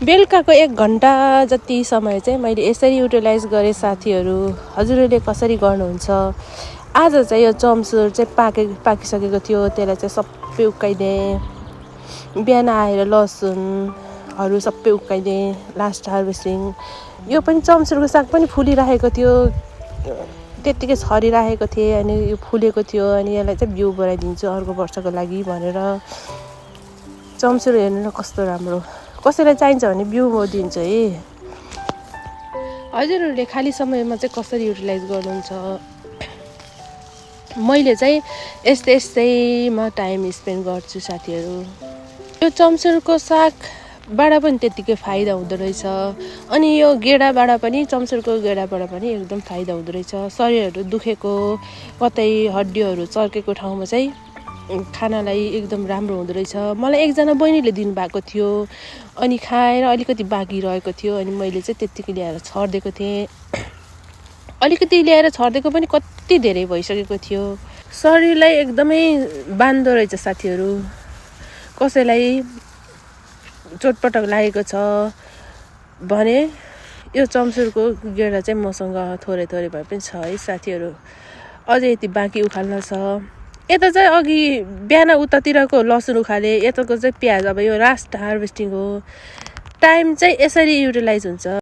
बेलुकाको 1 घन्टा जति समय चाहिँ मैले यसरी युटिलाइज गरेँ साथीहरू। हजुरहरूले कसरी गर्नुहुन्छ? आज चाहिँ यो चम्सुर चाहिँ पाकिसकेको थियो, त्यसलाई चाहिँ सबै उक्काइदिएँ। बिहान आएर लसुनहरू सबै उक्काइदिएँ, लास्ट हार्भेस्टिङ। यो पनि चम्सुरको साग पनि फुलिरहेको थियो, त्यत्तिकै छरिरहेको थिएँ अनि यो फुलेको थियो। अनि यसलाई चाहिँ बिउ बनाइदिन्छु अर्को वर्षको लागि भनेर। चम्सुर हेर्नु न कस्तो राम्रो, कसैलाई चाहिन्छ भने बिउ म दिन्छु है। हजुरहरूले खाली समयमा चाहिँ कसरी युटिलाइज गर्नुहुन्छ? मैले चाहिँ यस्तैमा टाइम स्पेन्ड गर्छु साथीहरू। यो चम्सुरको सागबाट पनि त्यत्तिकै फाइदा हुँदो रहेछ। अनि यो चम्सुरको गेडाबाट पनि एकदम फाइदा हुँदो रहेछ। शरीरहरू दुखेको, कतै हड्डीहरू चर्केको ठाउँमा चाहिँ खानालाई एकदम राम्रो हुँदो रहेछ। मलाई एकजना बहिनीले दिनुभएको थियो, अनि खाएर अलिकति बाँकी रहेको थियो, अनि मैले चाहिँ त्यत्तिकै ल्याएर छरिदिएको थिएँ। अलिकति ल्याएर छरिदिएको पनि कति धेरै भइसकेको थियो। शरीरलाई एकदमै बाँध्दो रहेछ साथीहरू। कसैलाई चोटपटक लागेको छ भने यो चम्सुरको गेडा चाहिँ मसँग थोरै भए पनि छ है साथीहरू। अझै यति बाँकी उखाल्न छ। यता चाहिँ अघि बिहान उतातिरको लसुन उखाले, यताको चाहिँ प्याज। अब यो लास्ट हार्भेस्टिङ हो। टाइम चाहिँ यसरी युटिलाइज हुन्छ।